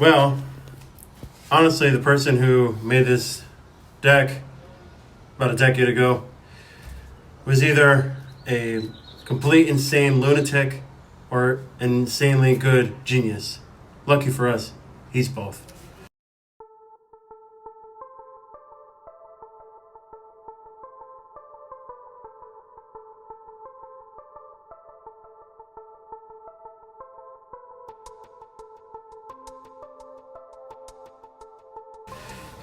Well, honestly, the person who made this deck about a decade ago was either a complete insane lunatic or an insanely good genius. Lucky for us, he's both.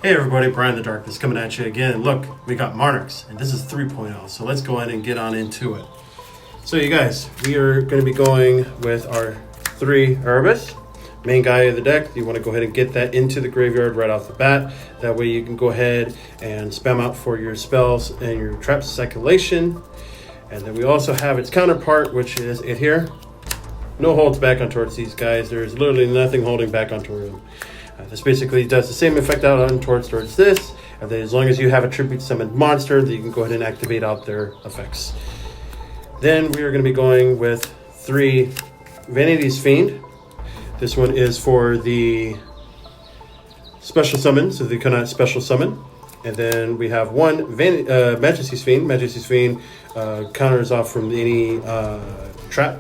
Hey everybody, Brian the Darkness coming at you again. Look, we got Monarchs, and this is 3.0, so let's go ahead and get on into it. So you guys, we are going to be going with our 3 Erebus. Main guy of the deck, you want to go ahead and get that into the graveyard right off the bat. That way you can go ahead and spam out for your spells and your trap circulation. And then we also have its counterpart, which is it here. No holds back on towards these guys. There's literally nothing holding back on towards them. This basically does the same effect out on towards this, and then as long as you have a tribute summoned monster, then you can go ahead and activate out their effects. Then we are going to be going with 3 Vanity's Fiend. This one is for the special summon, so they cannot special summon. And then we have 1 Majesty's Fiend. Majesty's Fiend counters off from any trap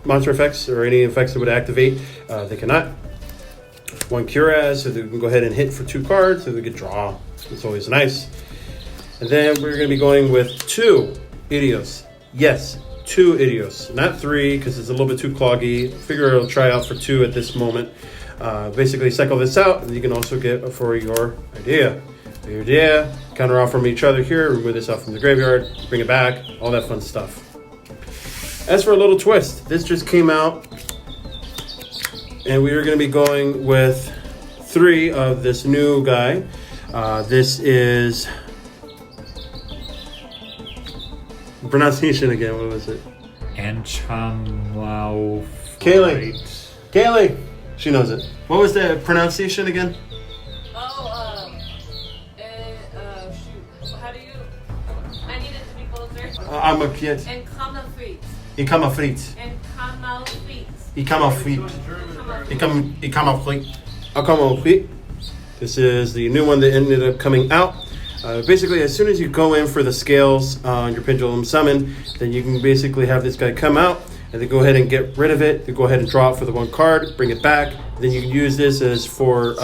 monster effects or any effects that would activate. They cannot. 1 Curaz, so they can go ahead and hit for 2 cards, so they can draw. It's always nice. And then we're going to be going with 2 Idios. Yes, 2 Idios. Not 3, because it's a little bit too cloggy. Figure it'll try out for 2 at this moment. Basically, cycle this out, and you can also get for your idea. Your idea, counter off from each other here, remove this out from the graveyard, bring it back, all that fun stuff. As for a little twist, this just came out. And we are going to be going with 3 of this new guy. This is pronunciation again. What was it? Anchamau. Kaylee, she knows it. What was the pronunciation again? Shoot. How do you? I need it to be closer. I'm a kid. And Kamafrit. Ikamafrit. And Kamafrit. Ikamafrit. Ikamafrit. This is the new one that ended up coming out. Basically, as soon as you go in for the scales on your pendulum summon, then you can basically have this guy come out and then go ahead and get rid of it. Then go ahead and draw it for the 1 card, bring it back. Then you can use this as for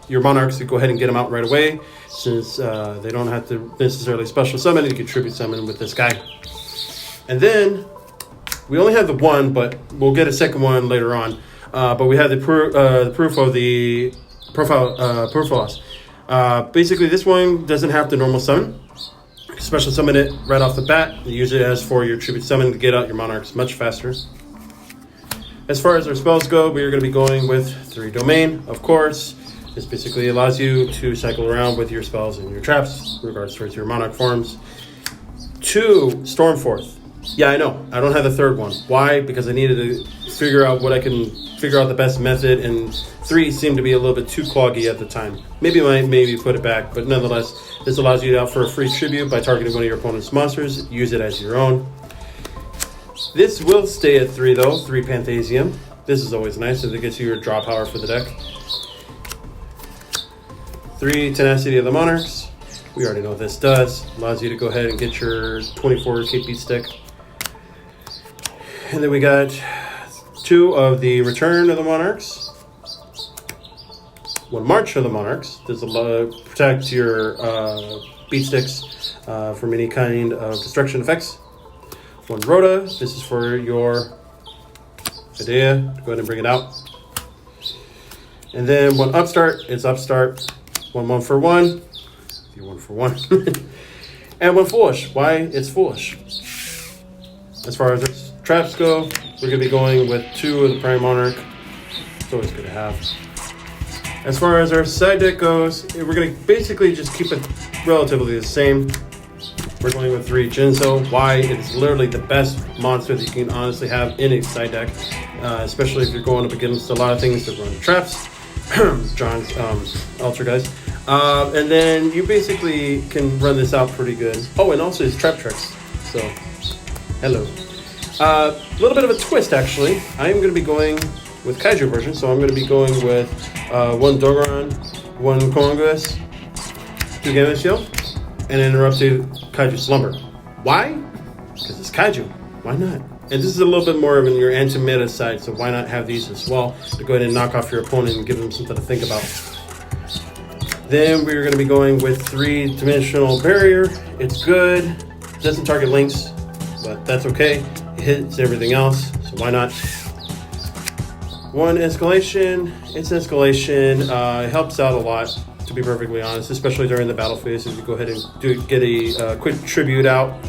your Monarchs to go ahead and get them out right away. Since they don't have to necessarily special summon, you can tribute summon with this guy. And then we only have the 1, but we'll get a second one later on. But we have the proof of the profiles. Basically, this one doesn't have the normal summon. Special summon it right off the bat. Use it as for your tribute summon to get out your Monarchs much faster. As far as our spells go, we are going to be going with 3 Domain, of course. This basically allows you to cycle around with your spells and your traps, in regards towards your Monarch forms. 2 Stormforth. Yeah, I know. I don't have the 3rd one. Why? Because I needed to figure out what I can figure out the best method, and 3 seemed to be a little bit too cloggy at the time. Maybe put it back, but nonetheless, this allows you to out for a free tribute by targeting one of your opponent's monsters. Use it as your own. This will stay at 3 though. 3 Panthasium. This is always nice, so it gets you your draw power for the deck. 3 Tenacity of the Monarchs. We already know what this does. Allows you to go ahead and get your 24 KP stick. And then we got 2 of the Return of the Monarchs. 1 March of the Monarchs. This will protect your beat sticks from any kind of destruction effects. 1 Rhoda. This is for your idea. Go ahead and bring it out. And then 1 Upstart. It's Upstart. 1 for 1. 1 for 1. And 1 Foolish. Why? It's Foolish. As far as our traps go, we're going to be going with 2 of the Prime Monarch. It's always good to have. As far as our side deck goes, we're going to basically just keep it relatively the same. We're going with 3 Jinzo. Why? It's literally the best monster that you can honestly have in a side deck, especially if you're going up against a lot of things that run traps. John's Ultra guys. And then you basically can run this out pretty good. Oh, and also his trap tricks. So, hello. A little bit of a twist, actually. I am going to be going with Kaiju version. So I'm going to be going with 1 Dogoran, 1 Komangas, 2 Gamma Shield, and an Interrupted Kaiju Slumber. Why? Because it's Kaiju. Why not? And this is a little bit more of in your anti-meta side, so why not have these as well to go ahead and knock off your opponent and give them something to think about. Then we're going to be going with 3-dimensional barrier. It's good. Doesn't target links, but that's okay. It hits everything else, so why not? 1 escalation. It's escalation. It helps out a lot, to be perfectly honest, especially during the battle phase. If you go ahead and get a quick tribute out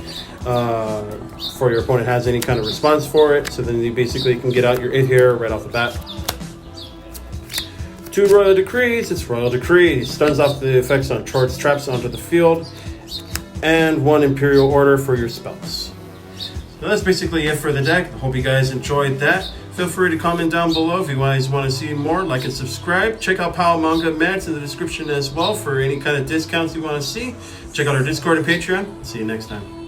before your opponent has any kind of response for it, so then you basically can get out your 8 here right off the bat. 2 Royal Decrees. It's Royal Decree. Stuns off the effects on charged traps onto the field. And 1 Imperial Order for your spells. So that's basically it for the deck. I hope you guys enjoyed that. Feel free to comment down below if you guys want to see more. Like and subscribe. Check out Power Manga Mats in the description as well for any kind of discounts you want to see. Check out our Discord and Patreon. See you next time.